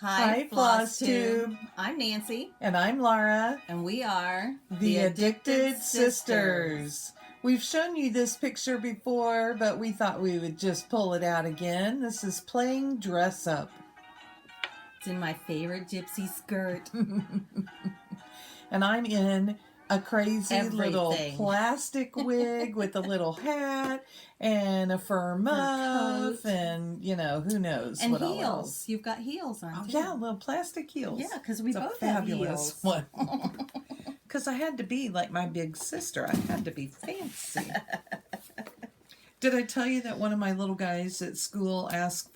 Hi, FlossTube. I'm Nancy. And I'm Laura. And we are the Addicted Sisters. We've shown you this picture before, but we thought we would just pull it out again. This is playing dress up. It's in my favorite gypsy skirt. And I'm in a crazy little plastic wig with a little hat and a fur muff and, you know, who knows and what heels. Else. You've got heels on, Oh, too. yeah, little plastic heels. Yeah, because we both have heels. One. Because I had to be like my big sister. I had to be fancy. Did I tell you that one of my little guys at school asked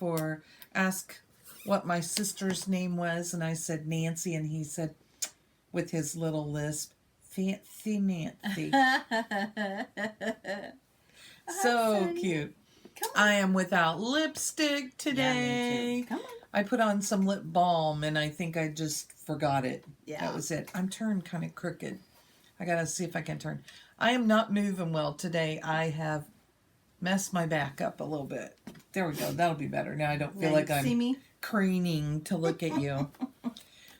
what my sister's name was, and I said Nancy, and he said, with his little lisp, Fancy Nancy. So cute. I am without lipstick today. Yeah, come on. I put on some lip balm, and I think I just forgot it. Yeah. That was it. I'm turned kind of crooked. I got to see if I can turn. I am not moving well today. I have messed my back up a little bit. There we go. That'll be better. Now I don't feel like I'm craning to look at you.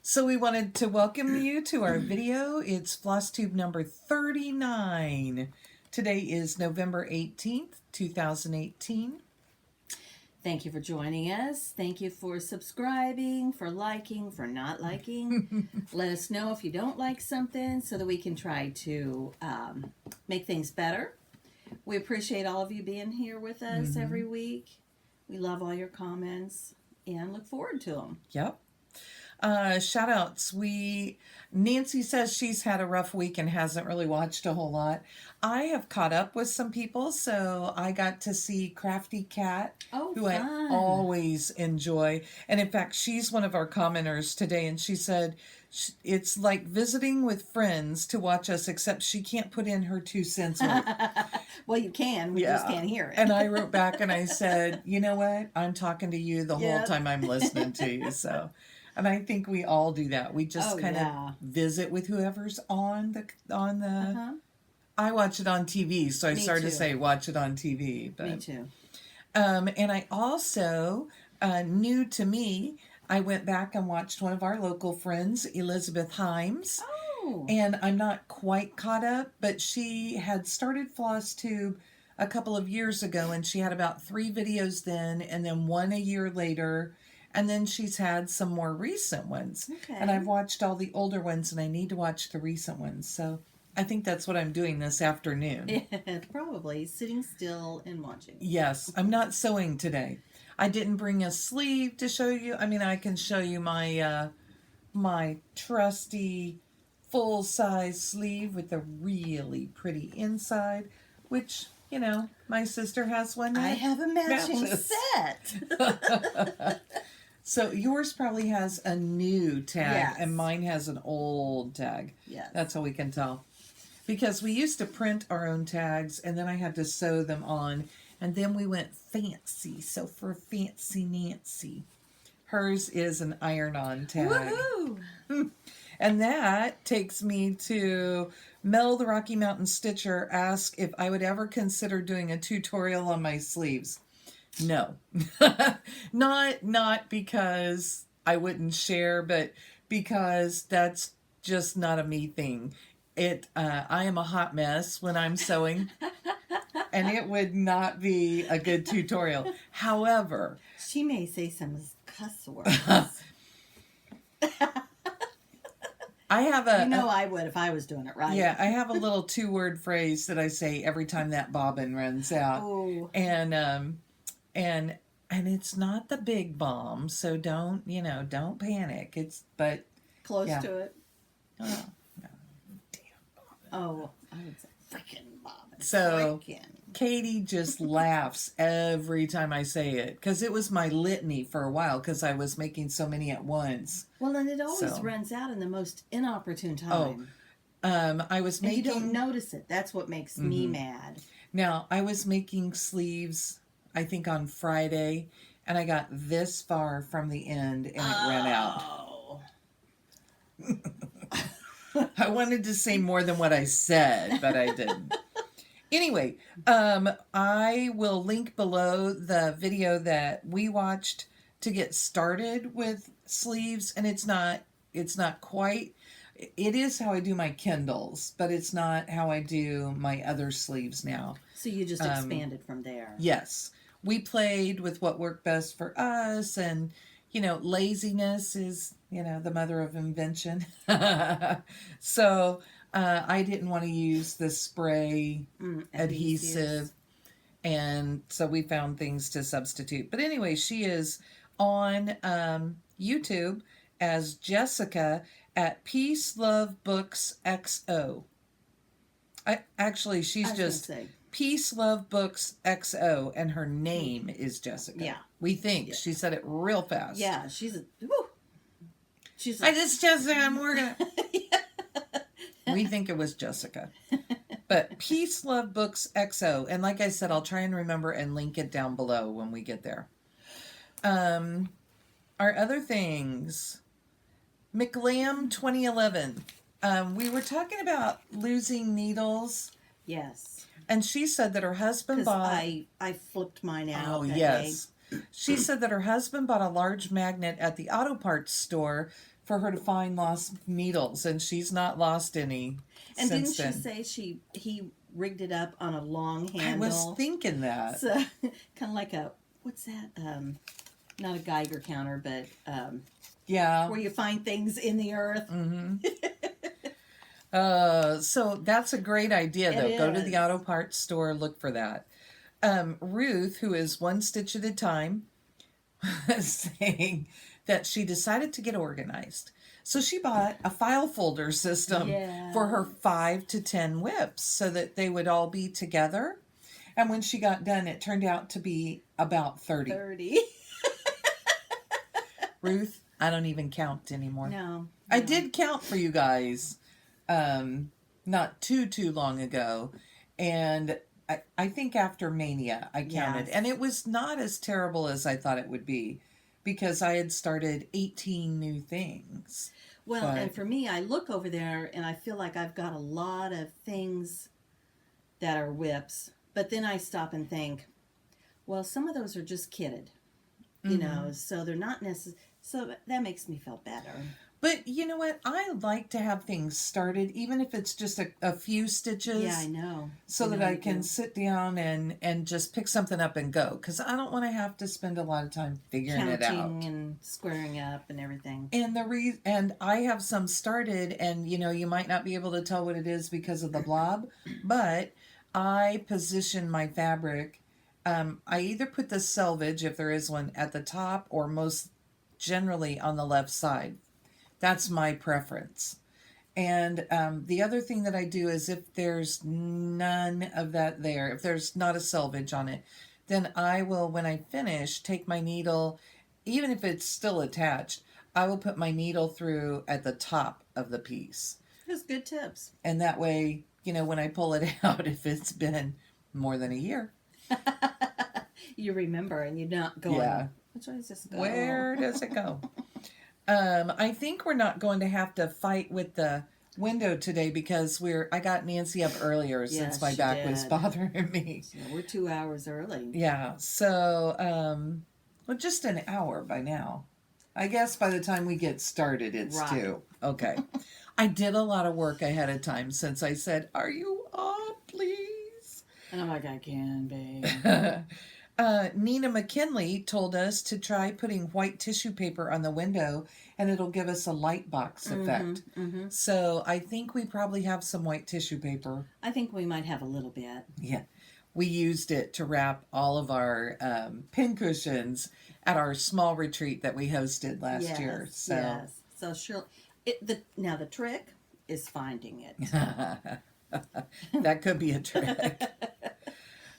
So we wanted to welcome you to our video. It's FlossTube number 39. Today is November 18th, 2018. Thank you for joining us. Thank you for subscribing, for liking, for not liking. Let us know if you don't like something so that we can try to make things better. We appreciate all of you being here with us every week. We love all your comments and look forward to them. Yep. Shout outs. Nancy says she's had a rough week and hasn't really watched a whole lot. I have caught up with some people, so I got to see Crafty Cat, who fun. I always enjoy. And in fact, she's one of our commenters today, and she said it's like visiting with friends to watch us, except she can't put in her 2 cents worth. Well, you can. We just can't hear it. And I wrote back and I said, you know what? I'm talking to you the whole time I'm listening to you, so... And I think we all do that. We just kind of visit with whoever's on the. I watch it on TV, so I started to say watch it on TV. But, me too. And I also, new to me, I went back and watched one of our local friends, Elizabeth Himes. Oh. And I'm not quite caught up, but she had started FlossTube a couple of years ago, and she had about 3 videos then, and then one a year later. And then she's had some more recent ones. Okay. And I've watched all the older ones, and I need to watch the recent ones. So I think that's what I'm doing this afternoon. Probably. Sitting still and watching. Yes. I'm not sewing today. I didn't bring a sleeve to show you. I mean, I can show you my my trusty full-size sleeve with a really pretty inside, which, you know, my sister has one that I have a matching matches. set. So yours probably has a new tag, and mine has an old tag. Yes. That's how we can tell. Because we used to print our own tags, and then I had to sew them on, and then we went fancy. So for Fancy Nancy, hers is an iron-on tag. Woohoo! And that takes me to Mel the Rocky Mountain Stitcher asked if I would ever consider doing a tutorial on my sleeves. No, not because I wouldn't share, but because that's just not a me thing. I am a hot mess when I'm sewing, and it would not be a good tutorial. However, she may say some cuss words. I have I would if I was doing it right. Yeah, I have a little 2-word phrase that I say every time that bobbin runs out. Oh. And it's not the big bomb, so don't panic. But close to it. Oh, no, damn bobbin. Oh, I would say freaking bobbin. So Katie just laughs every time I say it, because it was my litany for a while, because I was making so many at once. Well, and it always runs out in the most inopportune time. I was making. You don't notice it. That's what makes me mad. Now, I was making sleeves, I think on Friday, and I got this far from the end, and it ran out. I wanted to say more than what I said, but I didn't. Anyway, I will link below the video that we watched to get started with sleeves, and it's not quite, it is how I do my Kindles, but it's not how I do my other sleeves now. So you just expanded from there. Yes. We played with what worked best for us, and laziness is, the mother of invention. So I didn't want to use the spray adhesive, and so we found things to substitute. But anyway, she is on YouTube as Jessica at PeaceLoveBooksxo. She's just PeaceLoveBooksxo, and her name is Jessica. Yeah. We think. Yeah. She said it real fast. Yeah, she's a... It's Jessica, I'm working. We think it was Jessica. But PeaceLoveBooksxo. And like I said, I'll try and remember and link it down below when we get there. Our other things. McLam 2011. We were talking about losing needles. Yes. And she said that her husband bought... I flipped mine out. Oh, yes. She said that her husband bought a large magnet at the auto parts store for her to find lost needles, and she's not lost any. And since didn't then. she say he rigged it up on a long handle? I was thinking that. So, kind of like a, what's that? Not a Geiger counter, but yeah, where you find things in the earth. Mm-hmm. So that's a great idea, though. Go to the auto parts store, look for that. Ruth, who is One Stitch at a Time, saying that she decided to get organized. So she bought a file folder system for her 5 to 10 whips so that they would all be together. And when she got done, it turned out to be about 30. Ruth, I don't even count anymore. No. I did count for you guys not too long ago. And I think after Mania, I counted. Yes. And it was not as terrible as I thought it would be, because I had started 18 new things. Well, and for me, I look over there and I feel like I've got a lot of things that are whips. But then I stop and think, well, some of those are just kitted, you know, so they're not necessary. So that makes me feel better. But you know what? I like to have things started, even if it's just a few stitches. Yeah, I know. So that I can sit down and just pick something up and go. Because I don't want to have to spend a lot of time figuring it out. Counting and squaring up and everything. And and I have some started, and you might not be able to tell what it is because of the blob, but I position my fabric. I either put the selvage, if there is one, at the top, or most generally on the left side. That's my preference. And the other thing that I do is, if there's none of that there, if there's not a selvage on it, then I will, when I finish, take my needle, even if it's still attached, I will put my needle through at the top of the piece. That's good tips. And that way, when I pull it out, if it's been more than a year, you remember, and you're not going, which way does this go? Where does it go? I think we're not going to have to fight with the window today, because I got Nancy up earlier since my back was bothering me. So we're 2 hours early. Yeah. So, just an hour by now. I guess by the time we get started, it's 2. Okay. I did a lot of work ahead of time, since I said, "Are you up, please?" And I'm like, I can, babe. Nina McKinley told us to try putting white tissue paper on the window, and it'll give us a light box effect. So I think we probably have some white tissue paper. I think we might have a little bit. Yeah. We used it to wrap all of our pincushions at our small retreat that we hosted last year. So. Yes. So she'll... Now the trick is finding it. That could be a trick.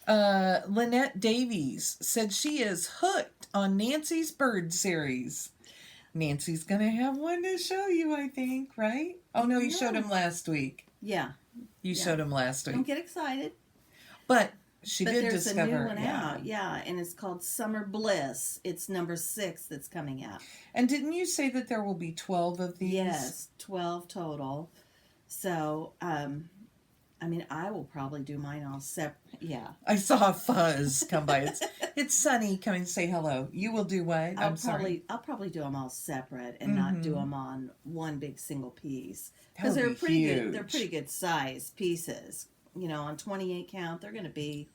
Lynette Davies said she is hooked on Nancy's Bird series. Nancy's going to have one to show you, I think, right? Oh, no, you showed him last week. Yeah. You showed him last week. Don't get excited. But she did there's discover... a new one out. Yeah, and it's called Summer Bliss. It's number 6 that's coming out. And didn't you say that there will be 12 of these? Yes, 12 total. So, I mean, I will probably do mine all separate. Yeah. I saw a fuzz come by. It's Sunny coming to say hello. You will do what? I'm sorry. I'll probably do them all separate and not do them on one big single piece because That would they're be pretty huge. good. They're pretty good size pieces. You know, on 28 count, they're going to be.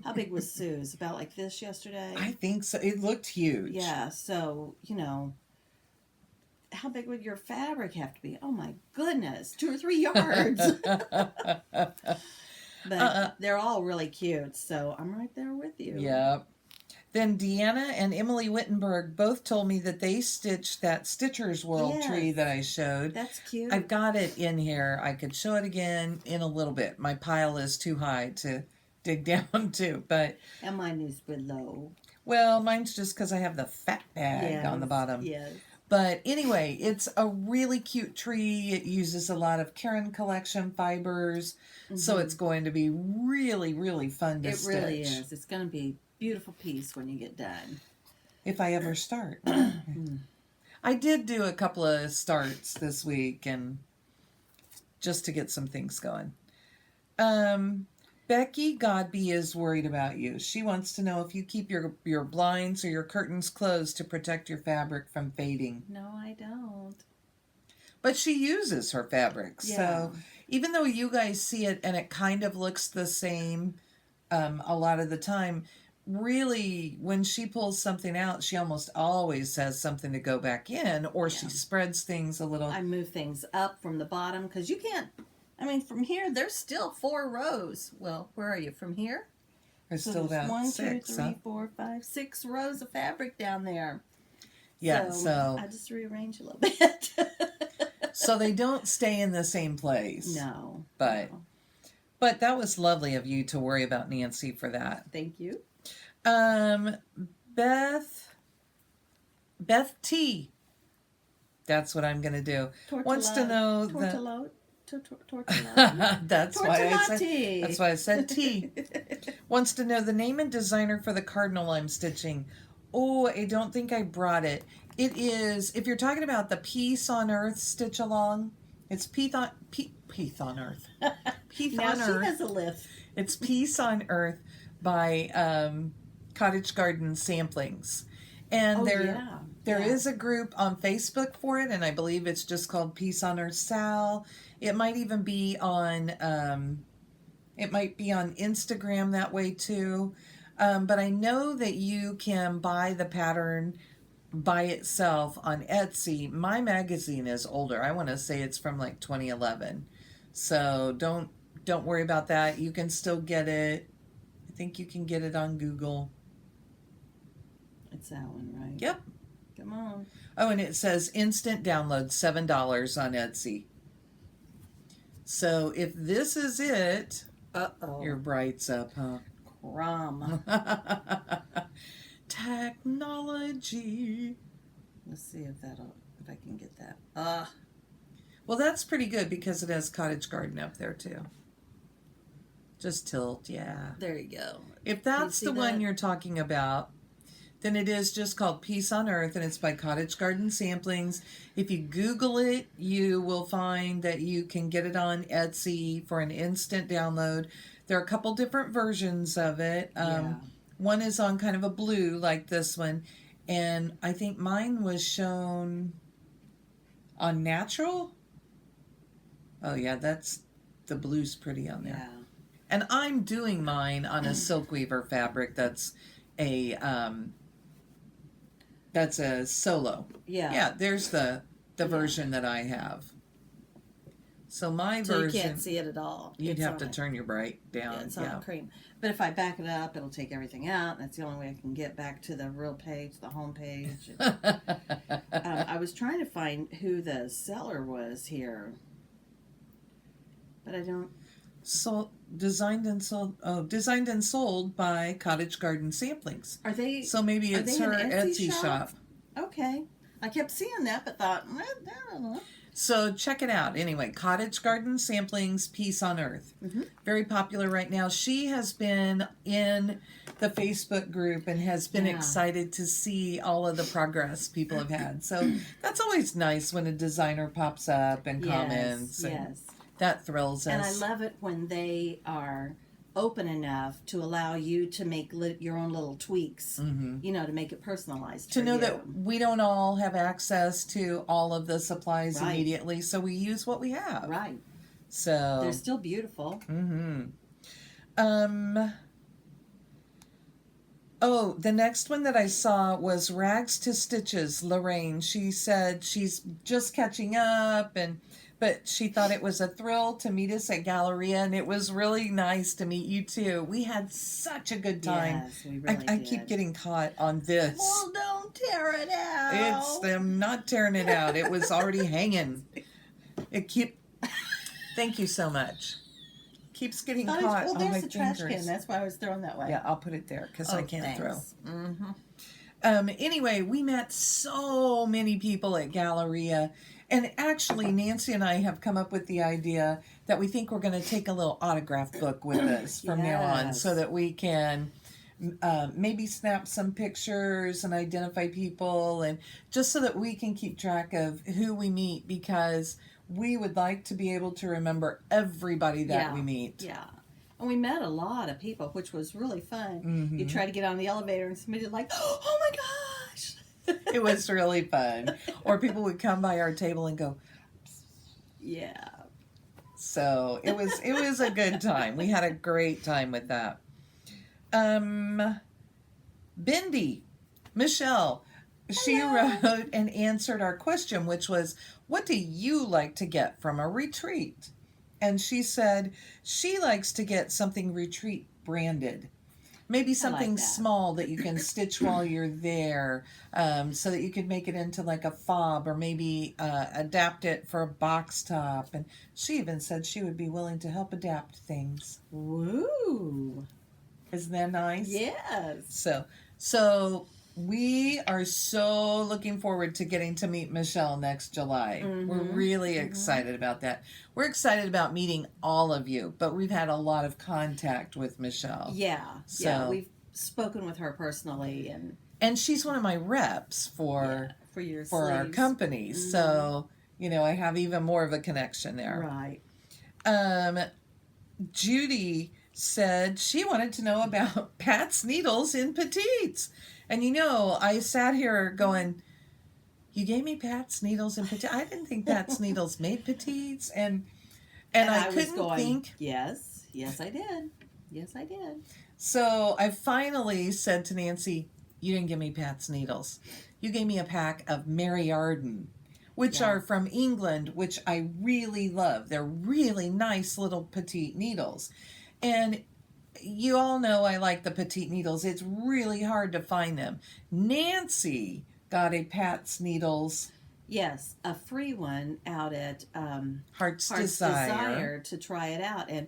How big was Sue's? About like this yesterday. I think so. It looked huge. Yeah. So you know, how big would your fabric have to be? Oh my goodness, 2 or 3 yards. But they're all really cute, so I'm right there with you. Yep. Then Deanna and Emily Wittenberg both told me that they stitched that Stitcher's World tree that I showed. That's cute. I've got it in here. I could show it again in a little bit. My pile is too high to dig down to, but... And mine is below. Well, mine's just because I have the fat bag on the bottom. Yes. But anyway, it's a really cute tree. It uses a lot of Karen Collection fibers, so it's going to be really, really fun to stitch. It really is. It's going to be a beautiful piece when you get done. If I ever start. I did do a couple of starts this week, and just to get some things going. Becky Godby is worried about you. She wants to know if you keep your blinds or your curtains closed to protect your fabric from fading. No, I don't. But she uses her fabrics. Yeah. So even though you guys see it and it kind of looks the same a lot of the time, really, when she pulls something out, she almost always has something to go back in, or she spreads things a little. I move things up from the bottom because you can't. I mean, from here, there's still 4 rows. Well, where are you? From here? There's still about 1, 6, 2, 3, 4, 5, 6 rows of fabric down there. Yeah, so I just rearrange a little bit. So they don't stay in the same place. No. But that was lovely of you to worry about Nancy for that. Thank you. Beth T. That's what I'm going to do. Wants to know that's why I said T. Wants to know the name and designer for the cardinal I'm stitching. Oh, I don't think I brought it. It is, if you're talking about the Peace on Earth stitch along, it's Peace on Earth. Peace on Earth. She has a lift. It's Peace on Earth by Cottage Garden Samplings. And there is a group on Facebook for it, and I believe it's just called Peace on Earth Sal. It might even be on Instagram that way too. But I know that you can buy the pattern by itself on Etsy. My magazine is older. I want to say it's from like 2011. So don't worry about that. You can still get it. I think you can get it on Google. It's that one, right? Yep. Come on. Oh, and it says instant download, $7 on Etsy. So if this is it, your bright's up, huh? Crumb. Technology. Let's see if I can get that. Well, that's pretty good because it has Cottage Garden up there too. Just tilt, yeah. There you go. If that's the one you're talking about, then it is just called Peace on Earth, and it's by Cottage Garden Samplings. If you Google it, you will find that you can get it on Etsy for an instant download. There are a couple different versions of it. One is on kind of a blue like this one, and I think mine was shown on natural. Oh yeah, the blue's pretty on there. Yeah. And I'm doing mine on a silk weaver fabric that's a solo. Yeah. Yeah, there's the version that I have. So my so version, you can't see it at all. You'd have to turn your bright down. Yeah, it's on cream. But if I back it up, it'll take everything out. That's the only way I can get back to the real page, the home page. I was trying to find who the seller was here, but I don't. So designed and sold by Cottage Garden Samplings. Are they? So maybe it's her Etsy shop. Okay, I kept seeing that, but thought I don't know. So check it out. Anyway, Cottage Garden Samplings, Peace on Earth. Mm-hmm. Very popular right now. She has been in the Facebook group and has been excited to see all of the progress people have had. So that's always nice when a designer pops up and comments. Yes. that thrills us. And I love it when they are open enough to allow you to make your own little tweaks, to make it personalized. To know that we don't all have access to all of the supplies immediately, so we use what we have. Right. So they're still beautiful. Oh, the next one that I saw was Rags to Stitches, Lorraine. She said she's just catching up, but she thought it was a thrill to meet us at Galleria, and it was really nice to meet you too. We had such a good time. Yes, we really I did. keep getting caught on this. Well, don't tear it out. It's them not tearing it out. It was already hanging. Thank you so much. Keeps getting caught on my there's the trash fingers. can. That's why I was throwing that way. Yeah, I'll put it there because I can't throw. Anyway, we met so many people at Galleria, and actually Nancy and I have come up with the idea that we think we're going to take a little autograph book with us from now on, so that we can maybe snap some pictures and identify people, and just so that we can keep track of who we meet, because we would like to be able to remember everybody that we meet. Yeah. And we met a lot of people, which was really fun. You try to get on the elevator and somebody like, oh my gosh. It was really fun. Or people would come by our table and go, yeah. So it was a good time. We had a great time with that. Bindi, Michelle, she wrote and answered our question, which was, what do you like to get from a retreat? And she said she likes to get something retreat branded. Maybe something small that you can stitch while you're there, so that you could make it into like a fob, or maybe adapt it for a box top. And she even said she would be willing to help adapt things. Woo! Isn't that nice? Yes. So we are so looking forward to getting to meet Michelle next July. We're really excited about that. We're excited about meeting all of you, but we've had a lot of contact with Michelle. Yeah. We've spoken with her personally, and she's one of my reps for our company. So, I have even more of a connection there. Right. Judy said she wanted to know about Pat's Needles in Petites. And I sat here going, you gave me Pat's Needles in Petites? I didn't think Pat's Needles made Petites. And I couldn't think. Yes, I did. Yes, I did. So I finally said to Nancy, you didn't give me Pat's Needles. You gave me a pack of Mary Arden, which are from England, which I really love. They're really nice little petite needles. And you all know I like the petite needles. It's really hard to find them. Nancy got a Pat's Needles. Yes, a free one out at Heart's Desire to try it out. And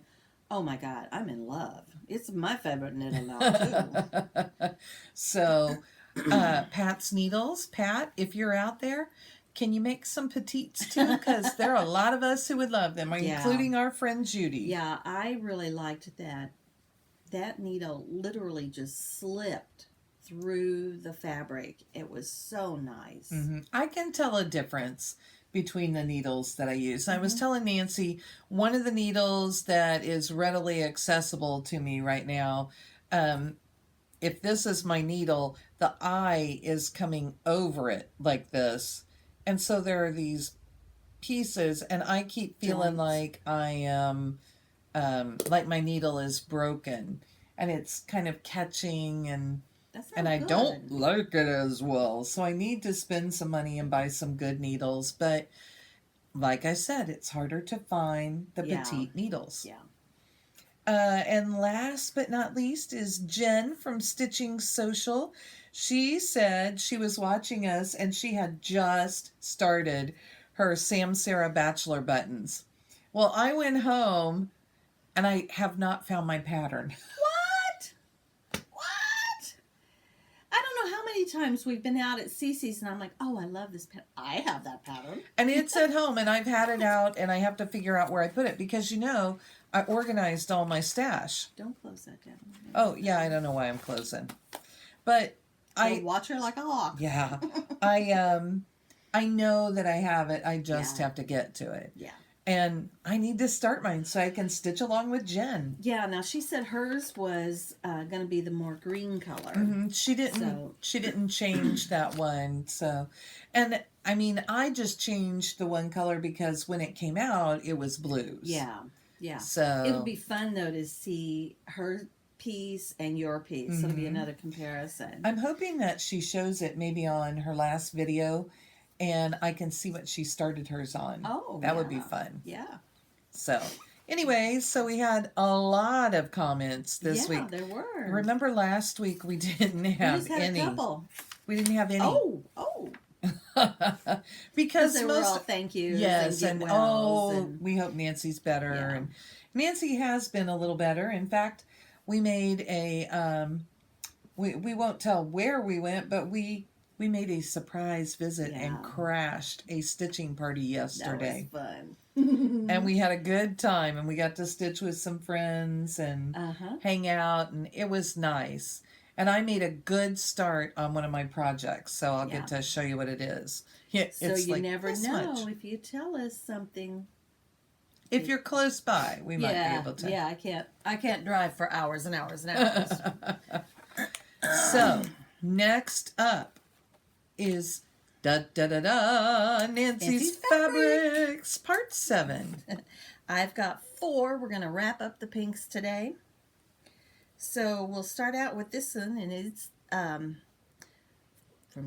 oh my God, I'm in love. It's my favorite needle now too. So, Pat's Needles. Pat, if you're out there, can you make some petites too? Because there are a lot of us who would love them, including our friend Judy. Yeah, I really liked that. That needle literally just slipped through the fabric. It was so nice. I can tell a difference between the needles that I use. I was telling Nancy, one of the needles that is readily accessible to me right now, if this is my needle, the eye is coming over it like this. And so there are these pieces, and I keep feeling like I am, like my needle is broken, and it's kind of catching, and I don't like it as well. So I need to spend some money and buy some good needles. But like I said, it's harder to find the petite needles. Yeah. And last but not least is Jen from Stitching Social. She said she was watching us and she had just started her Sam Sarah Bachelor buttons. Well, I went home and I have not found my pattern. What? I don't know how many times we've been out at Cece's and I'm like, oh, I love this pattern. I have that pattern. And it's at home and I've had it out and I have to figure out where I put it because, I organized all my stash. Don't close that down. Oh, yeah, I don't know why I'm closing. But I watch her like a hawk. Yeah. I know that I have it. I just have to get to it. Yeah. And I need to start mine so I can stitch along with Jen. Yeah, now she said hers was going to be the more green color. Mm-hmm. She didn't change that one. So, and I mean, I just changed the one color because when it came out, it was blues. Yeah, yeah. So it would be fun though to see her piece and your piece. Mm-hmm. It'll be another comparison. I'm hoping that she shows it maybe on her last video, and I can see what she started hers on. Oh, that would be fun. Yeah. So, anyway, so we had a lot of comments this week. Yeah, there were. Remember last week we didn't have we just had any. A couple. We didn't have any. Oh. Because they were all thank yous. Yes, and we hope Nancy's better. Yeah. And Nancy has been a little better. In fact, we made a we won't tell where we went, but we made a surprise visit and crashed a stitching party yesterday. That was fun. And we had a good time, and we got to stitch with some friends and hang out, and it was nice. And I made a good start on one of my projects, so I'll get to show you what it is. Yeah, so it's you never know if you tell us something. If you're close by, we might be able to. Yeah, I can't drive for hours and hours and hours. So, next up is Nancy's Fabrics, Part 7. I've got 4. We're going to wrap up the pinks today. So we'll start out with this one, and it's from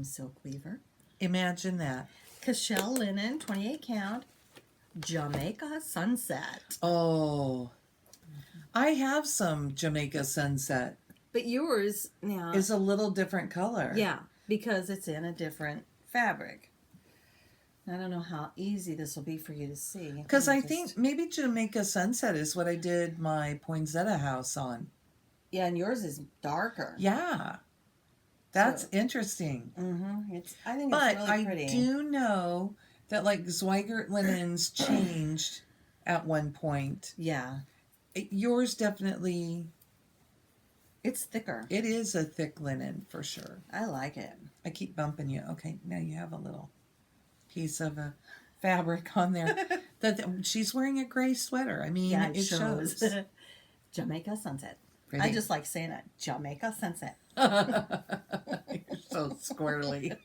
Silk Weaver. Imagine that. Cashel linen, 28 count, Jamaica Sunset. Oh, I have some Jamaica Sunset. But yours now is a little different color. Yeah, because it's in a different fabric. I don't know how easy this will be for you to see. Because I think maybe Jamaica Sunset is what I did my Poinsettia house on. Yeah, and yours is darker. Yeah. That's interesting. Mm-hmm. I think it's really pretty. But I do know that like Zweigert linens changed at one point. Yeah. Yours definitely... It's thicker. It is a thick linen for sure. I like it. I keep bumping you. Okay, now you have a little piece of a fabric on there. She's wearing a gray swetter. I mean, it shows. Jamaica Sunset. Pretty. I just like saying it. Jamaica Sunset. You're so squirrely.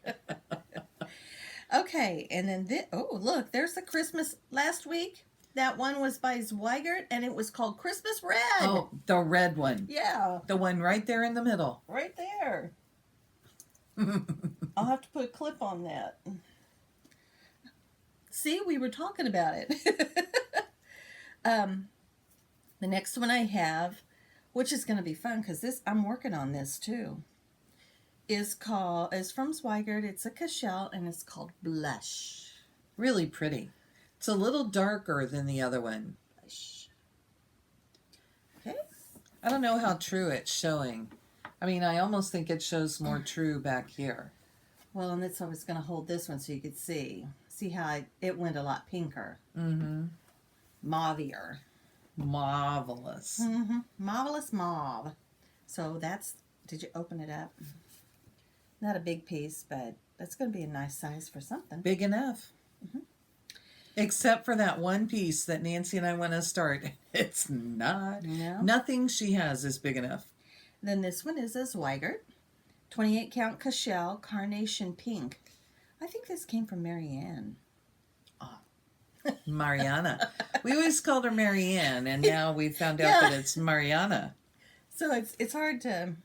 Okay, and then look, there's the Christmas last week. That one was by Zweigert, and it was called Christmas Red. Oh, the red one. Yeah. The one right there in the middle. Right there. I'll have to put a clip on that. See, we were talking about it. The next one I have, which is going to be fun because I'm working on this too, is from Zweigert. It's a Cashel, and it's called Blush. Really pretty. It's a little darker than the other one. Okay. I don't know how true it's showing. I mean, I almost think it shows more true back here. Well, and that's why I was going to hold this one so you could see. See how it went a lot pinker. Mm-hmm. Mauvier. Marvelous. Mm-hmm. Marvelous mauve. So did you open it up? Not a big piece, but that's going to be a nice size for something. Big enough. Mm-hmm. Except for that one piece that Nancy and I want to start. It's not. No. Nothing she has is big enough. Then this one is a Zweigert. 28 count Cashel, Carnation Pink. I think this came from Marianne. Oh. Mariana. We always called her Marianne, and now we found out that it's Mariana. So it's hard to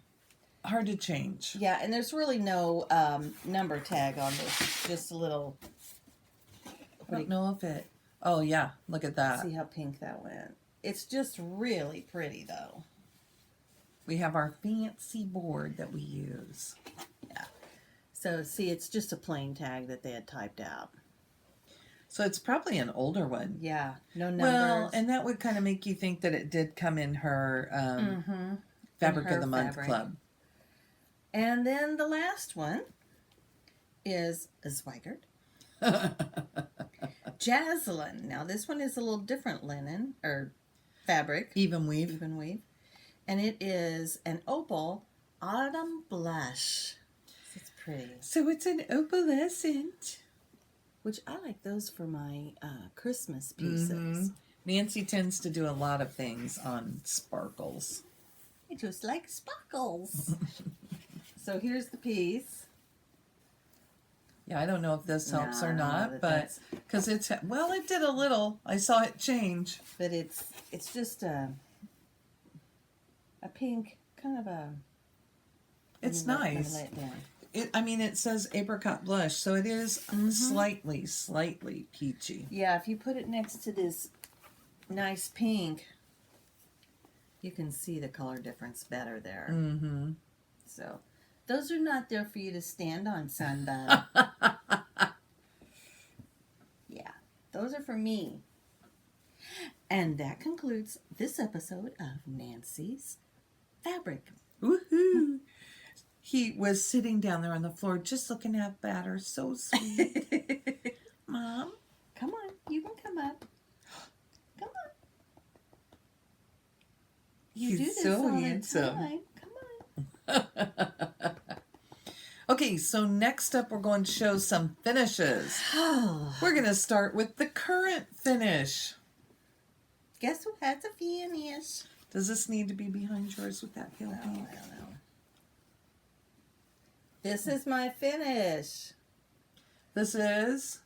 change. Yeah, and there's really no number tag on this. It's just a little... I don't know if it... Oh, yeah. Look at that. See how pink that went. It's just really pretty, though. We have our fancy board that we use. Yeah. So, see, it's just a plain tag that they had typed out. So it's probably an older one. Yeah. No numbers. Well, and that would kind of make you think that it did come in her Fabric of the Month Club. And then the last one is a Zweigert. Jaslyn. Now this one is a little different linen or fabric. Even weave. And it is an opal autumn blush. It's pretty. So it's an opalescent. which I like those for my Christmas pieces. Mm-hmm. Nancy tends to do a lot of things on sparkles. I just like sparkles. So here's the piece. Yeah, I don't know if this helps or not, but because it did a little. I saw it change. But it's just a pink, kind of a... It's nice. Lay it down. It says apricot blush, so it is slightly peachy. Yeah, if you put it next to this nice pink, you can see the color difference better there. Mm-hmm. So, those are not there for you to stand on, sunbud. Yeah, those are for me. And that concludes this episode of Nancy's Fabric. Woohoo! He was sitting down there on the floor just looking at her. So sweet. Mom? Come on, you can come up. Come on. You do this so all handsome. the time. Come on. Okay, so next up we're going to show some finishes. We're going to start with the current finish. Guess who has a finish? Does this need to be behind yours with that pale pink? I don't know. This is my finish. This is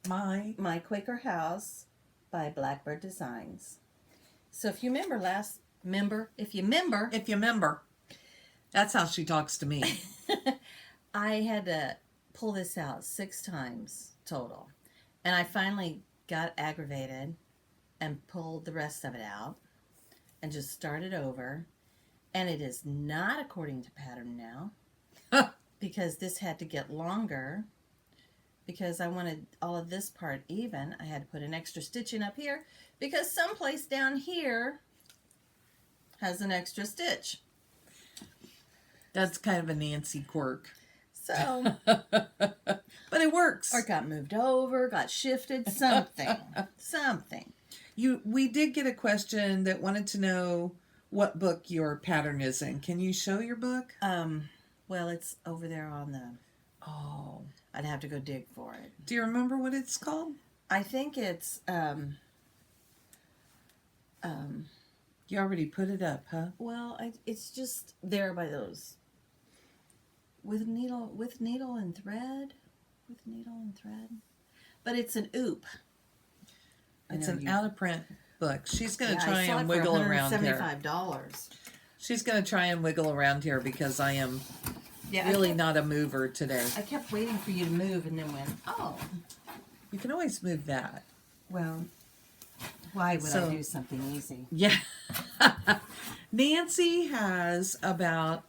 my Quaker House by Blackbird Designs. So if you remember if you remember, that's how she talks to me. I had to pull this out 6 times total. And I finally got aggravated and pulled the rest of it out and just started over. And it is not according to pattern now because this had to get longer because I wanted all of this part even. I had to put an extra stitch in up here because someplace down here has an extra stitch. That's kind of a Nancy quirk. So, but it works. Or got moved over, got shifted, something. We did get a question that wanted to know what book your pattern is in. Can you show your book? Well, it's over there on the... Oh. I'd have to go dig for it. Do you remember what it's called? I think it's... You already put it up, huh? Well, it's just there by those... With needle and thread. But it's an oop. It's an out of print book. She's going to try and wiggle around here. $175. She's going to try and wiggle around here because I am really not a mover today. I kept waiting for you to move and then went, oh. You can always move that. Well, why would I do something easy? Yeah. Nancy has about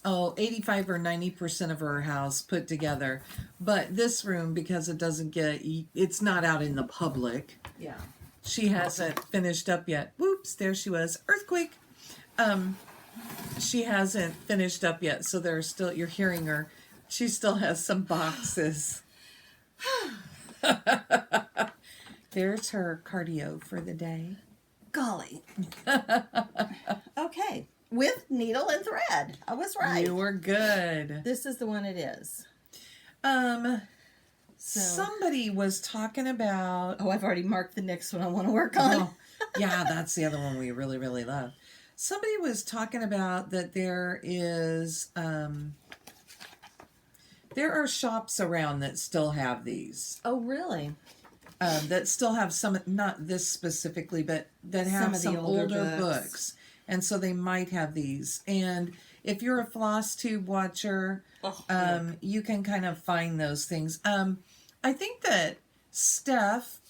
85 or 90% of her house put together. But this room, because it's not out in the public. Yeah. She hasn't finished up yet. Whoops, there she was. Earthquake. She hasn't finished up yet, so you're hearing her. She still has some boxes. There's her cardio for the day. Golly. Okay. With needle and thread. I was right. You were good. This is the one it is. Somebody was talking about... Oh, I've already marked the next one I want to work on. Oh, yeah, that's the other one we really, really love. Somebody was talking about that there are shops around that still have these. Oh, really? That still have some, not this specifically, but that have some older books. And so they might have these. And if you're a floss tube watcher, you can kind of find those things. I think that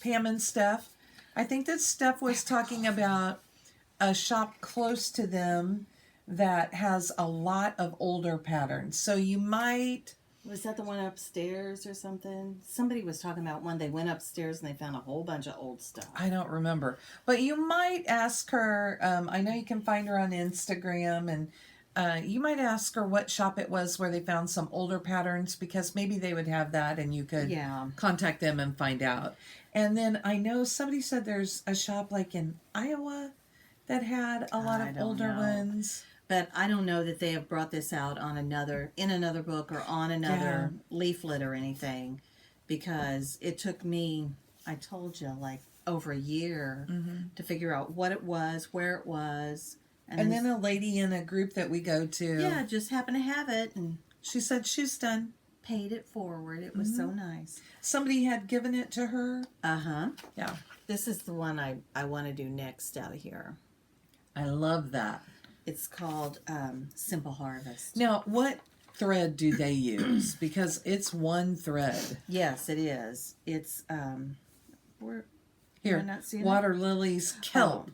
Pam and Steph, I think that Steph was talking about a shop close to them that has a lot of older patterns. So you might... Was that the one upstairs or something? Somebody was talking about one. They went upstairs and they found a whole bunch of old stuff. I don't remember. But you might ask her, I know you can find her on Instagram, and you might ask her what shop it was where they found some older patterns, because maybe they would have that and you could contact them and find out. And then I know somebody said there's a shop like in Iowa that had a lot of older ones. But I don't know that they have brought this out on in another book or on another leaflet or anything. because it took me, I told you, like over a year to figure out what it was, where it was. And then a lady in a group that we go to. Yeah, just happened to have it. And she said she's done. Paid it forward. It was so nice. Somebody had given it to her. Uh-huh. Yeah. This is the one I want to do next out of here. I love that. It's called Simple Harvest. Now, what thread do they use? Because it's one thread. Yes, it is. It's here, not seeing Water it? Lilies Kelp. Oh.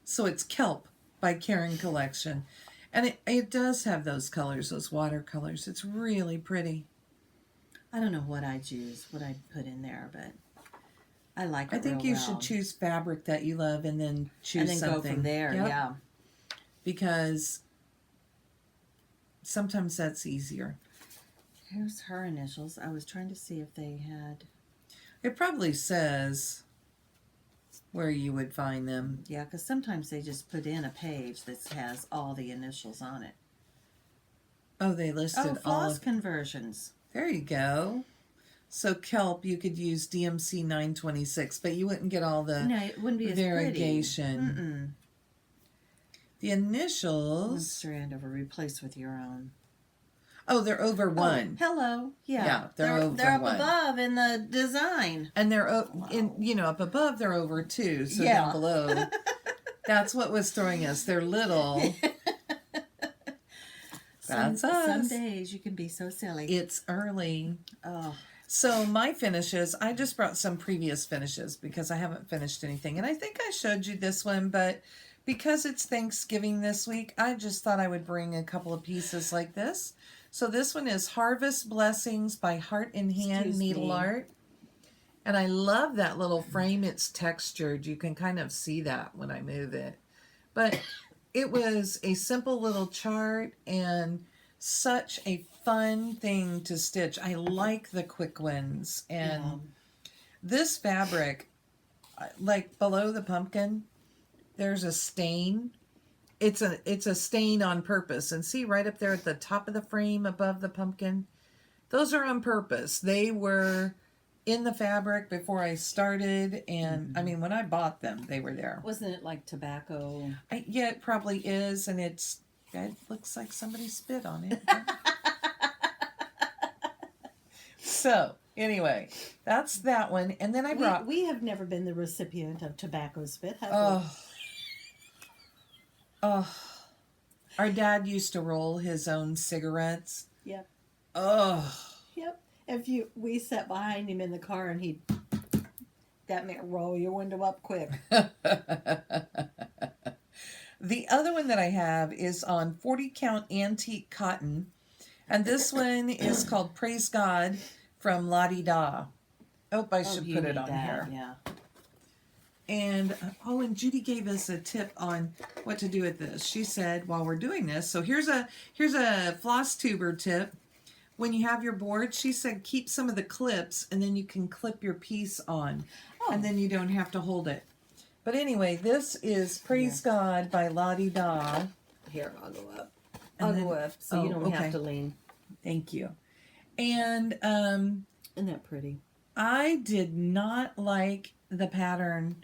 So it's Kelp by Karen Collection. And it does have those colors, those watercolors. It's really pretty. I don't know what I'd use, what I'd put in there, but I like it. I think you should choose fabric that you love and then choose something. And then go from there, yeah. Because sometimes that's easier. Here's her initials. I was trying to see if they had... It probably says where you would find them. Yeah, because sometimes they just put in a page that has all the initials on it. Oh, they listed floss conversions. There you go. So kelp, you could use DMC 926, but you wouldn't get all the it wouldn't be variegation. The initials. One strand over, replace with your own. Oh, they're over one. Hello. Yeah. Yeah, they're over they're up one. above in the design. And they're up above they're over two, so down below. That's what was throwing us. They're little. That's us. Some days you can be so silly. It's early. Oh. So my finishes, I just brought some previous finishes because I haven't finished anything. And I think I showed you this one, but because it's Thanksgiving this week, I just thought I would bring a couple of pieces like this. So this one is Harvest Blessings by Heart in Hand Needle Art. And I love that little frame. It's textured. You can kind of see that when I move it. But it was a simple little chart and such a fun thing to stitch. I like the quick ones. And this fabric, like below the pumpkin, there's a stain. It's a stain on purpose. And see right up there at the top of the frame above the pumpkin? Those are on purpose. They were in the fabric before I started, and I mean, when I bought them, they were there. Wasn't it like tobacco? Yeah, it probably is, and it looks like somebody spit on it. So, anyway, that's that one, and then I brought... We have never been the recipient of tobacco spit, have we? Oh, our dad used to roll his own cigarettes. Yep. Oh. Yep. We sat behind him in the car and he'd that meant roll your window up quick. The other one that I have is on 40 count antique cotton, and this one is called Praise God from Lottie Da. Oh, I should put it on here. Yeah. And and Judy gave us a tip on what to do with this. She said while we're doing this, so here's a floss tuber tip. When you have your board, she said keep some of the clips and then you can clip your piece on. And then you don't have to hold it. But anyway, this is Praise God by Lottie Da. Here, I'll go up. I'll go up so you don't have to lean. Thank you. And isn't that pretty? I did not like the pattern.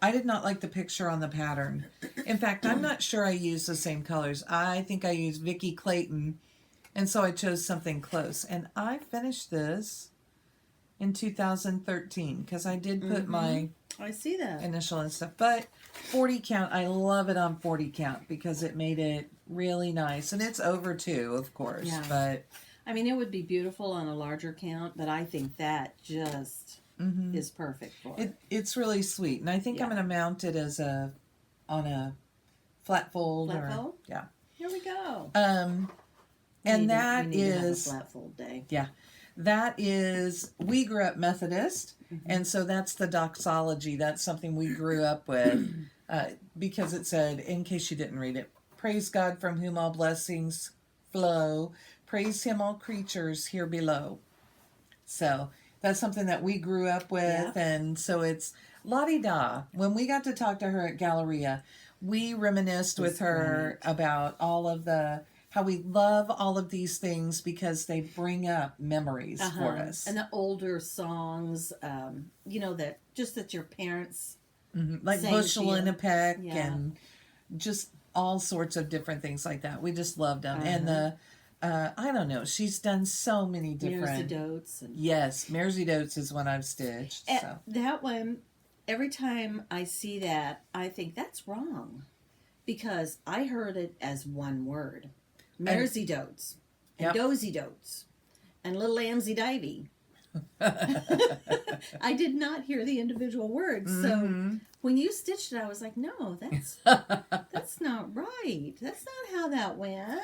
I did not like the picture on the pattern. In fact, I'm not sure I used the same colors. I think I used Vicki Clayton. And so I chose something close. And I finished this in 2013 because I did put my I see that initial and stuff. But 40 count, I love it on 40 count because it made it really nice. And it's over 2, of course. Yeah. But I mean, it would be beautiful on a larger count, but I think that just is perfect for it. It's really sweet. And I think I'm going to mount it as on a flat fold. Flat fold? Yeah. Here we go. And that we need to have a is flat fold day. Yeah. That is, we grew up Methodist, and so that's the doxology. That's something we grew up with because it said, in case you didn't read it, praise God from whom all blessings flow. Praise him all creatures here below. So that's something that we grew up with, and so it's Lottie Da. When we got to talk to her at Galleria, we reminisced with her about all of how we love all of these things because they bring up memories for us. And the older songs, that your parents like Bushel and a Peck Yeah. and just all sorts of different things like that. We just loved them. And the I don't know, she's done so many different Dotes. Yes, Mersey Dotes is one I've stitched. So That one, every time I see that, I think that's wrong, because I heard it as one word: Mersey Dotes and Dozy Dotes and Little Lambsy Divey. I did not hear the individual words. So when you stitched it, I was like, no, that's not right. That's not how that went.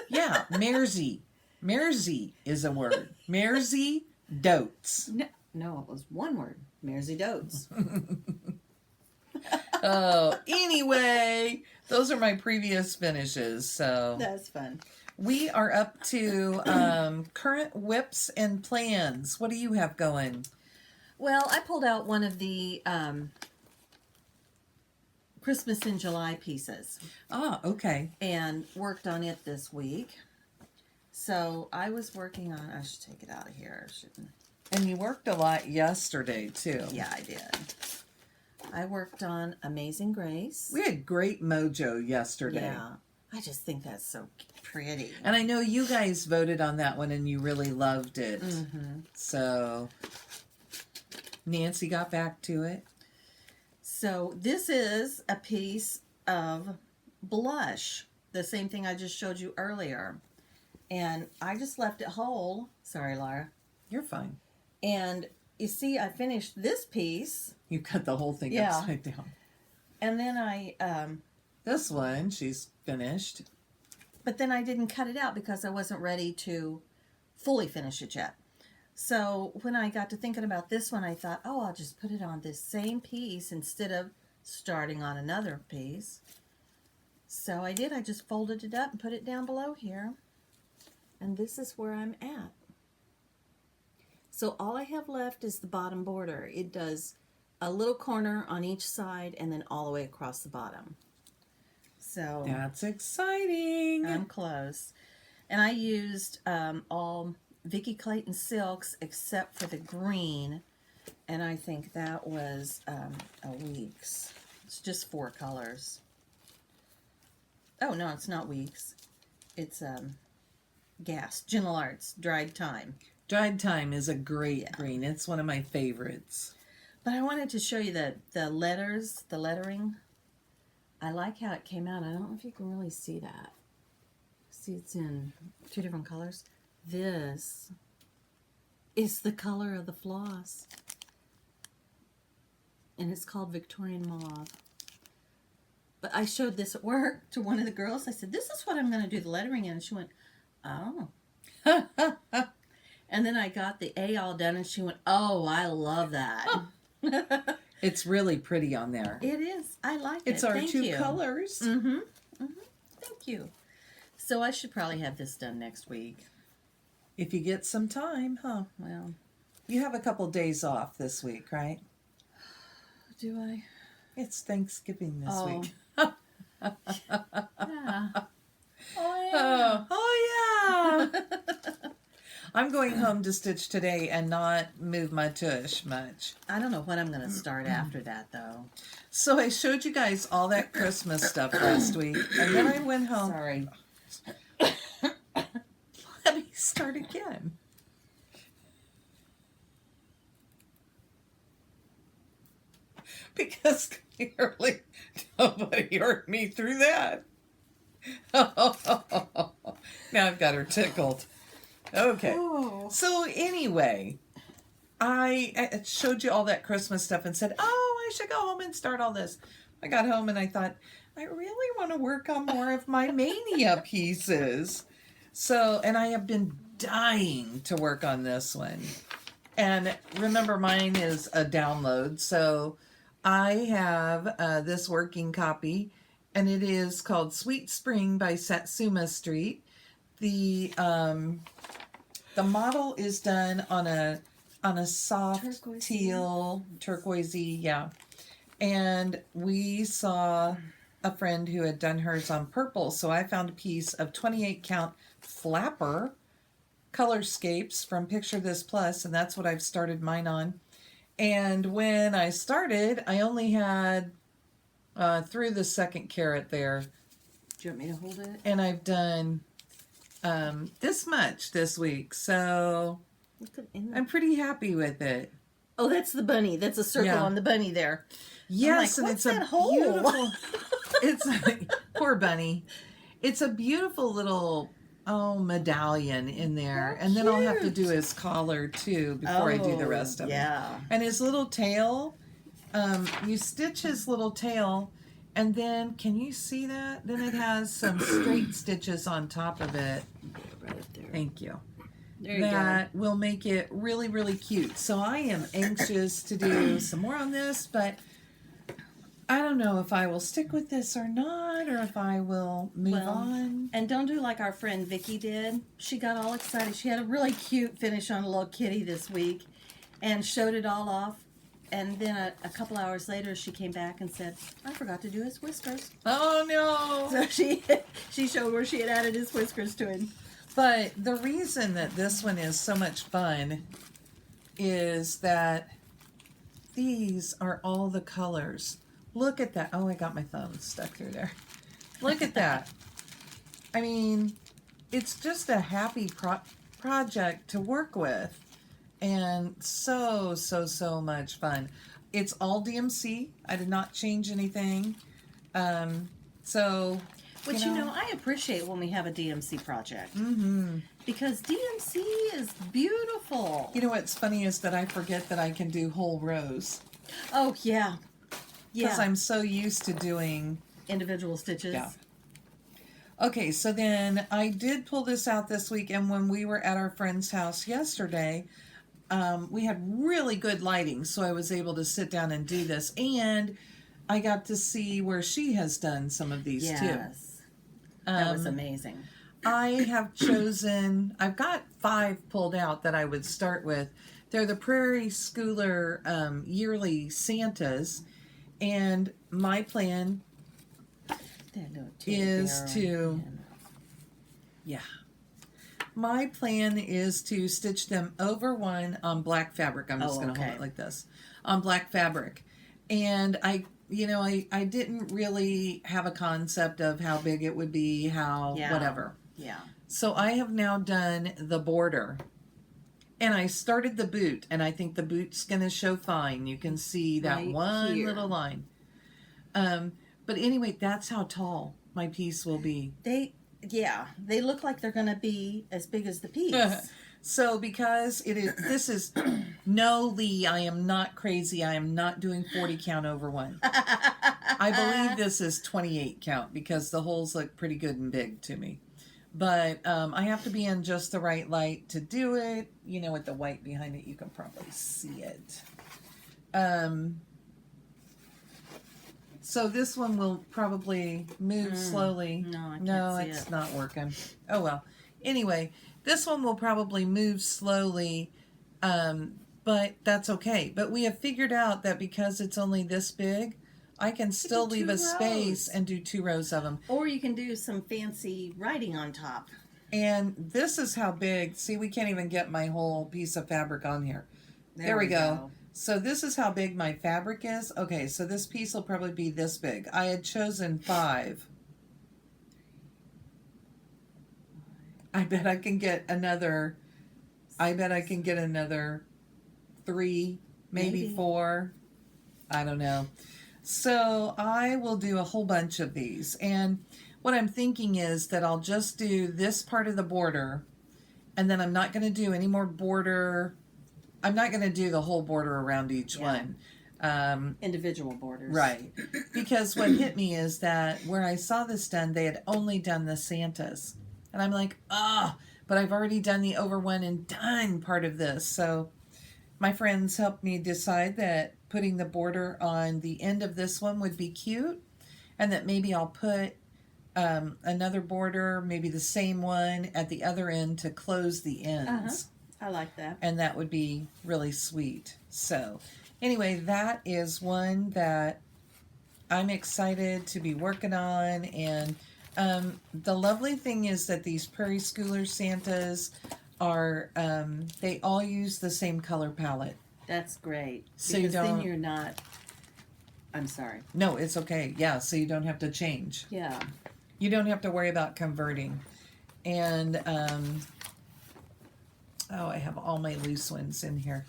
Yeah, Mersey. Mersey is a word. Mersey Dotes. No, it was one word. Mersey Dotes. Oh, anyway, those are my previous finishes. So that's fun. We are up to current whips and plans. What do you have going? Well, I pulled out one of the Christmas in July pieces. Ah, okay. And worked on it this week. So I was working on, I should take it out of here. I shouldn't. And you worked a lot yesterday, too. Yeah, I did. I worked on Amazing Grace. We had great mojo yesterday. Yeah. I just think that's so pretty. And I know you guys voted on that one and you really loved it. Mm-hmm. So Nancy got back to it. So this is a piece of blush. The same thing I just showed you earlier. And I just left it whole. Sorry, Laura. You're fine. And you see, I finished this piece. You cut the whole thing upside down. And then I... this one, she's finished. But then I didn't cut it out because I wasn't ready to fully finish it yet. So when I got to thinking about this one, I thought, oh, I'll just put it on this same piece instead of starting on another piece. So I did. I just folded it up and put it down below here. And this is where I'm at. So all I have left is the bottom border. It does a little corner on each side and then all the way across the bottom. So that's exciting. I'm close. And I used all Vicki Clayton silks except for the green. And I think that was a week's. It's just 4 colors. Oh, no, it's not weeks. It's Gas. Gentle Arts. Dried Thyme. Dried Thyme is a great green. It's one of my favorites. But I wanted to show you the letters, the lettering. I like how it came out. I don't know if you can really see that. See, it's in 2 different colors. This is the color of the floss. And it's called Victorian Mauve. But I showed this at work to one of the girls. I said, this is what I'm going to do the lettering in. And she went, oh. And then I got the A all done and she went, oh, I love that. It's really pretty on there. It is. I like it. It's our Thank 2 you. colors. Mm-hmm. Mm-hmm. Thank you. So I should probably have this done next week. If you get some time, huh? Well, you have a couple days off this week, right? Do I? It's Thanksgiving this week. Yeah. Oh, yeah. Oh, yeah. I'm going home to stitch today and not move my tush much. I don't know when I'm going to start after that, though. So I showed you guys all that Christmas stuff last week, and then I went home. Sorry. Let me start again. Because clearly nobody heard me through that. Now I've got her tickled. Okay. Oh. So anyway, I showed you all that Christmas stuff and said, oh, I should go home and start all this. I got home and I thought, I really want to work on more of my mania pieces. So, and I have been dying to work on this one. And remember, mine is a download. So I have this working copy, and it is called Sweet Spring by Satsuma Street. The model is done on a soft Turquoise. teal, turquoisey, yeah. And we saw a friend who had done hers on purple, so I found a piece of 28 count flapper colorscapes from Picture This Plus, and that's what I've started mine on. And when I started, I only had through the second carat there. Do you want me to hold it? And I've done this much this week, so I'm pretty happy with it. Oh, that's the bunny. That's a circle on the bunny there. Yes, like, and it's a beautiful. It's poor bunny. It's a beautiful little medallion in there, and then I'll have to do his collar too before I do the rest of it. And his little tail. You stitch his little tail, and then can you see that? Then it has some straight stitches on top of it. Right there. Thank you. There you that will make it really, really cute. So I am anxious to do some more on this, but I don't know if I will stick with this or not, or if I will move on. And don't do like our friend Vicky did. She got all excited. She had a really cute finish on a little kitty this week and showed it all off. And then a couple hours later, she came back and said, I forgot to do his whiskers. Oh, no. So she showed where she had added his whiskers to him. But the reason that this one is so much fun is that these are all the colors. Look at that. Oh, I got my thumb stuck through there. Look at that. I mean, it's just a happy project to work with. And so much fun. It's all DMC. I did not change anything. Which, I appreciate when we have a DMC project. Mm-hmm. Because DMC is beautiful. You know what's funny is that I forget that I can do whole rows. Oh, yeah. Because I'm so used to doing individual stitches. Yeah. Okay, so then I did pull this out this week, and when we were at our friend's house yesterday, we had really good lighting, so I was able to sit down and do this. And I got to see where she has done some of these too. Yes. That was amazing. I have chosen, I've got 5 pulled out that I would start with. They're the Prairie Schooler yearly Santas. And my plan is to, my plan is to stitch them over one on black fabric. I'm just going to hold it like this, on black fabric. And I didn't really have a concept of how big it would be, whatever. Yeah. So I have now done the border. And I started the boot, and I think the boot's going to show fine. You can see that little line. But anyway, that's how tall my piece will be. They look like they're going to be as big as the piece. So because this is, no, Lee, I am not crazy. I am not doing 40 count over one. I believe this is 28 count because the holes look pretty good and big to me. But I have to be in just the right light to do it. With the white behind it, you can probably see it. So this one will probably move slowly. No, I can't see it's not working. Oh, well. Anyway, this one will probably move slowly, but that's okay. But we have figured out that because it's only this big, I can still leave a space and do 2 rows of them. Or you can do some fancy writing on top. And this is how big. See, we can't even get my whole piece of fabric on here. There we go. So this is how big my fabric is. Okay, so this piece will probably be this big. I had chosen 5. I bet I can get another 3, maybe 4. I don't know. So I will do a whole bunch of these. And what I'm thinking is that I'll just do this part of the border, and then I'm not going to do any more border. I'm not going to do the whole border around each one. Individual borders. Right. Because what hit me is that where I saw this done, they had only done the Santas. And I'm like, but I've already done the over one and done part of this. So my friends helped me decide that putting the border on the end of this one would be cute, and that maybe I'll put another border, maybe the same one at the other end to close the ends. I like that. And that would be really sweet. So anyway, that is one that I'm excited to be working on. And the lovely thing is that these Prairie Schooler Santas are, they all use the same color palette. That's great. So because you don't. Then you're not. I'm sorry. No, it's okay. Yeah, so you don't have to change. Yeah. You don't have to worry about converting. And I have all my loose ones in here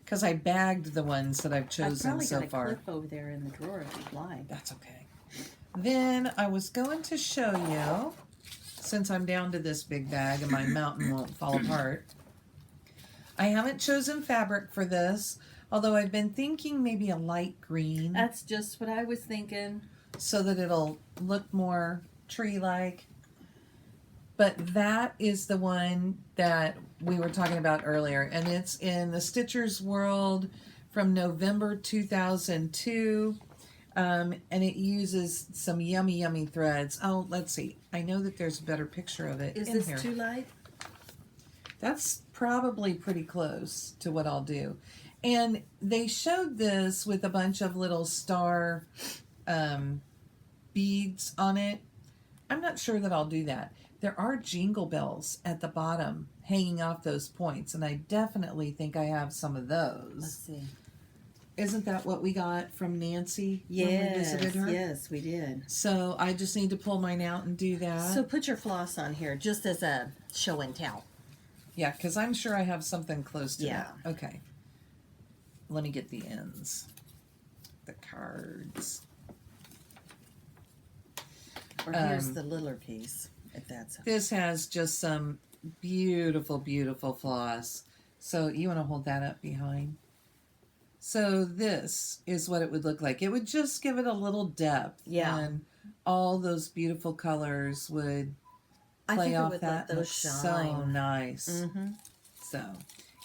because I bagged the ones that I've chosen so far. I've probably got a clip over there in the drawer if you'd like. That's okay. Then I was going to show you, since I'm down to this big bag and my mountain won't fall apart. I haven't chosen fabric for this, although I've been thinking maybe a light green. That's just what I was thinking. So that it'll look more tree-like. But that is the one that we were talking about earlier, and it's in the Stitcher's World from November 2002, and it uses some yummy threads. Oh, let's see. I know that there's a better picture of it Is in this here. too light? That's probably pretty close to what I'll do. And they showed this with a bunch of little star beads on it. I'm not sure that I'll do that. There are jingle bells at the bottom hanging off those points, and I definitely think I have some of those. Let's see. Isn't that what we got from Nancy Yes, when we visited her? yes, we did. So I just need to pull mine out and do that. So put your floss on here just as a show and tell. Yeah, because I'm sure I have something close to Yeah. that. Okay. Let me get the ends. The cards. Or here's the littler piece, if that's... This has just some beautiful floss. So you want to hold that up behind? So this is what it would look like. It would just give it a little depth. Yeah. And all those beautiful colors would play off that. Let those shine. So shine. nice. Mm-hmm. So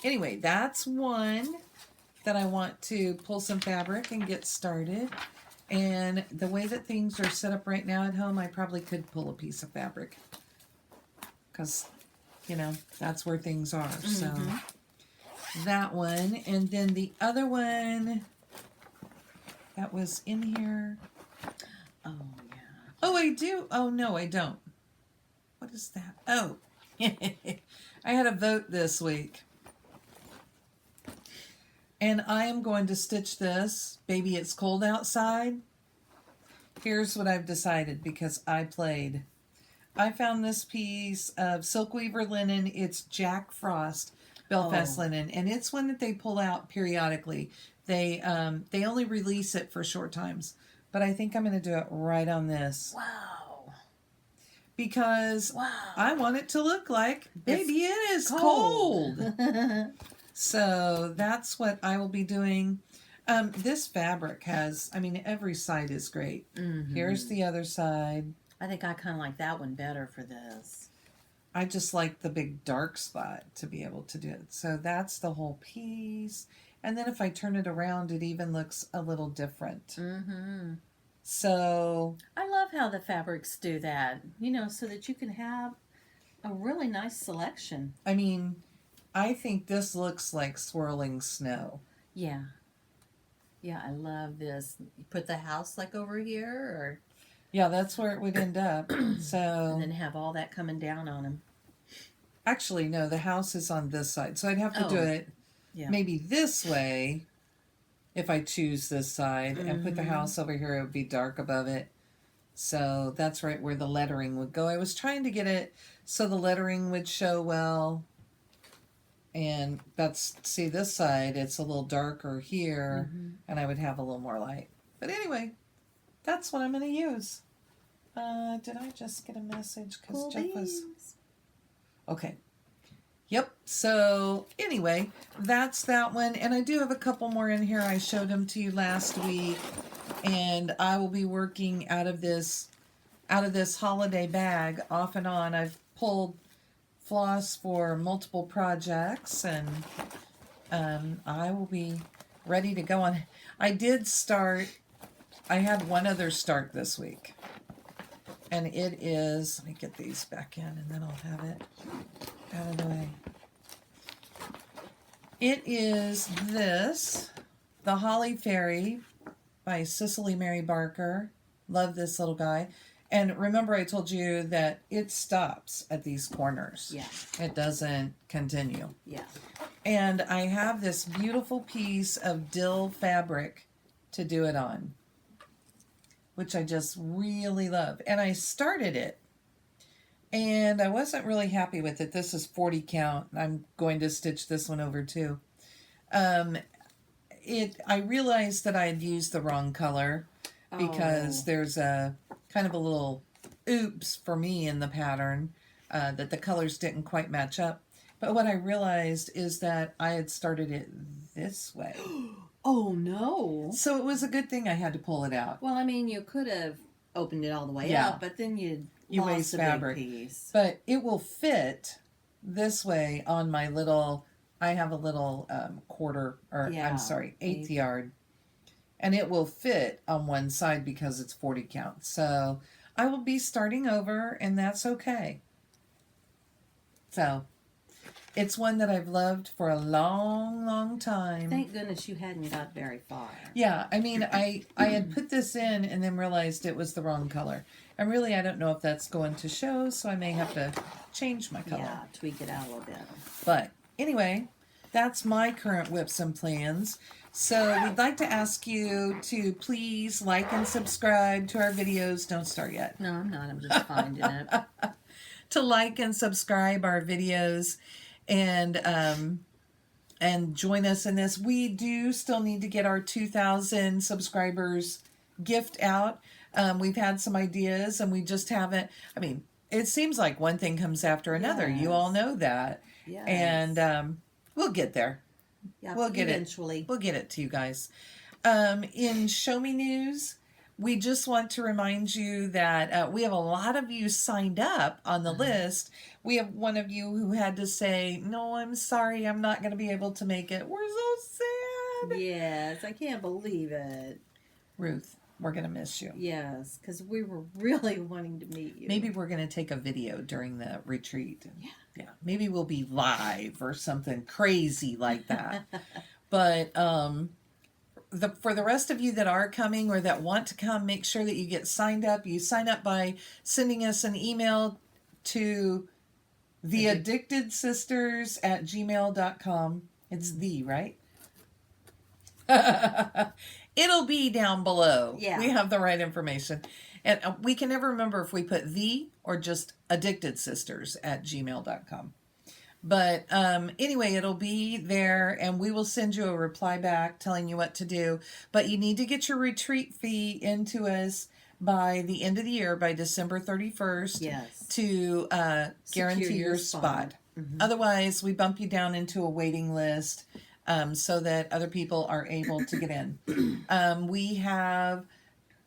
anyway, that's one that I want to pull some fabric and get started. And the way that things are set up right now at home, I probably could pull a piece of fabric. Because, you know, that's where things are. So that one. And then the other one that was in here. Oh, yeah. Oh, I do. Oh, no, I don't. What is that? Oh, I had a vote this week. And I am going to stitch this. Baby, it's cold outside. Here's what I've decided because I played. I found this piece of silk weaver linen. It's Jack Frost Belfast linen, and it's one that they pull out periodically. They only release it for short times, but I think I'm going to do it right on this. Wow. Because I want it to look like, baby, it is cold. So that's what I will be doing. This fabric has, I mean, every side is great. Mm-hmm. Here's the other side. I think I kind of like that one better for this. I just like the big dark spot to be able to do it. So that's the whole piece. And then if I turn it around, it even looks a little different. Mm-hmm. So I love how the fabrics do that, you know, so that you can have a really nice selection. I mean, I think this looks like swirling snow. Yeah. Yeah, I love this. You put the house like over here, or... Yeah, that's where it would end up. So And then have all that coming down on them. Actually, no, the house is on this side. So I'd have to do it maybe this way if I choose this side and put the house over here. It would be dark above it. So that's right where the lettering would go. I was trying to get it so the lettering would show well. And that's, see this side, it's a little darker here, and I would have a little more light. But anyway, that's what I'm going to use. Did I just get a message? Because Cool Jeff was... beans. Okay. Yep. So anyway, that's that one. And I do have a couple more in here. I showed them to you last week. And I will be working out of this holiday bag off and on. I've pulled floss for multiple projects, and I will be ready to go on. I had one other start this week, and it is, let me get these back in and then I'll have it out of the way. It is this, the Holly Fairy by Cicely Mary Barker. Love this little guy. And remember, I told you that it stops at these corners. Yeah. It doesn't continue. Yeah. And I have this beautiful piece of dill fabric to do it on, which I just really love. And I started it, and I wasn't really happy with it. This is 40 count. I'm going to stitch this one over too. I realized that I had used the wrong color because there's a kind of a little oops for me in the pattern, that the colors didn't quite match up. But what I realized is that I had started it this way. Oh no. So it was a good thing I had to pull it out. Well, I mean, you could have opened it all the way up, but then you waste lost a fabric. big piece. But it will fit this way on my little, I have a little eighth yard. And it will fit on one side because it's 40 count. So I will be starting over, and that's okay. So it's one that I've loved for a long, long time. Thank goodness you hadn't got very far. Yeah, I mean, I had put this in and then realized it was the wrong color. And really, I don't know if that's going to show, so I may have to change my color. Yeah, tweak it out a little bit. But anyway, that's my current whips and plans. So we'd like to ask you to please like and subscribe to our videos. Don't start yet. No, I'm not. I'm just finding it. To like and subscribe our videos and join us in this. We do still need to get our 2,000 subscribers gift out. We've had some ideas and we just haven't. I mean, it seems like one thing comes after another. Yes. You all know that. Yes. And we'll get there. Yeah, We'll get eventually. We'll get it to you guys. In Show Me News, we just want to remind you that we have a lot of you signed up on the list. We have one of you who had to say, "No, I'm sorry, I'm not going to be able to make it." We're so sad. Yes, I can't believe it. Ruth, we're going to miss you. Yes, because we were really wanting to meet you. Maybe we're going to take a video during the retreat. Yeah. Yeah. Maybe we'll be live or something crazy like that. But for the rest of you that are coming or that want to come, make sure that you get signed up. You sign up by sending us an email to theaddictedsisters@gmail.com. It's the, right? It'll be down below. Yeah. We have the right information. And we can never remember if we put the or just addictedsisters@gmail.com. But anyway, it'll be there and we will send you a reply back telling you what to do. But you need to get your retreat fee into us by the end of the year, by December 31st. Yes. To guarantee your spot. Mm-hmm. Otherwise, we bump you down into a waiting list so that other people are able to get in.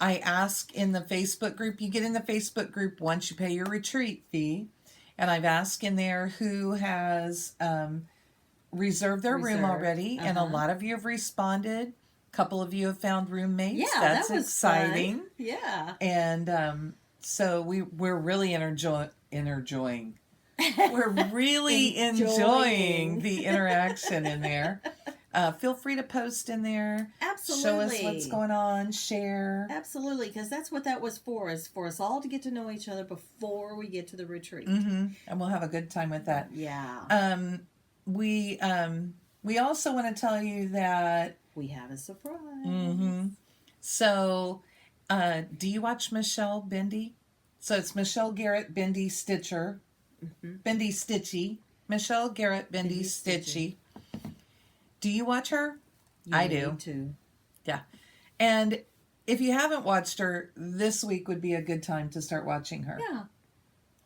I ask in the Facebook group, you get in the Facebook group once you pay your retreat fee. And I've asked in there who has reserved their room already. And a lot of you have responded. A couple of you have found roommates. Yeah, that's that was exciting. Fun. Yeah. And so we're really enjoying. We're really enjoying the interaction in there. Feel free to post in there. Absolutely. Show us what's going on. Share. Absolutely, because that's what that was for, is for us all to get to know each other before we get to the retreat. Mm-hmm. And we'll have a good time with that. Yeah. We also want to tell you that we have a surprise. Mm-hmm. So, do you watch Michelle Bendy? So it's Michelle Garrett Bendy Stitcher. Mm-hmm. Bendy Stitchy. Michelle Garrett Bendy Stitchy. Do you watch her? Yeah, I do. Me too. Yeah. And if you haven't watched her, this week would be a good time to start watching her. Yeah.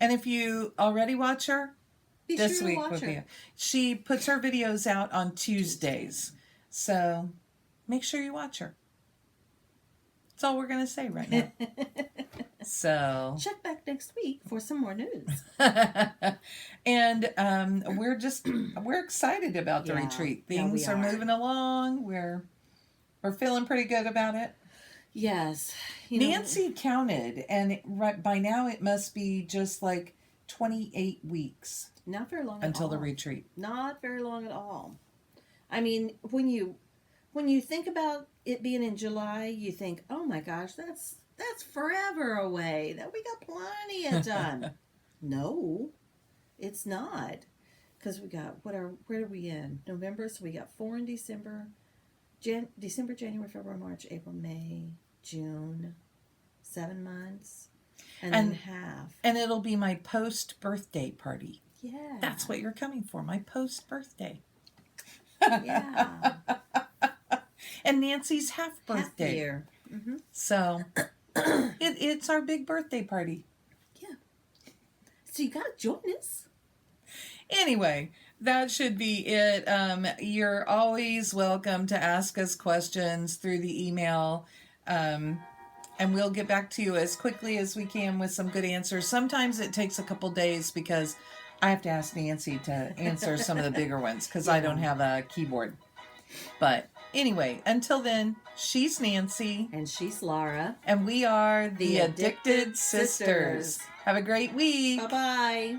And if you already watch her, this week would be. She puts her videos out on Tuesdays. So make sure you watch her. That's all we're going to say right now. So check back next week for some more news. And we're excited about the retreat. Things are moving along. We're feeling pretty good about it. Yes. Nancy counted, and by now it must be just like 28 weeks. Not very long until at all. the retreat. Not very long at all. I mean, when you when you think about it being in July, you think, oh my gosh, that's forever away. That we got plenty of time. No, it's not. Because we got, where are we in? November, so we got 4 in December. December, January, February, March, April, May, June. 7 months. And then half. And it'll be my post-birthday party. Yeah. That's what you're coming for, my post-birthday. Yeah. And Nancy's half birthday. Half year. Mm-hmm. So it's our big birthday party. Yeah. So you got to join us. Anyway, that should be it. You're always welcome to ask us questions through the email. And we'll get back to you as quickly as we can with some good answers. Sometimes it takes a couple days because I have to ask Nancy to answer some of the bigger ones because I don't have a keyboard. But anyway, until then, she's Nancy. And she's Laura. And we are the Addicted Sisters. Have a great week. Bye-bye.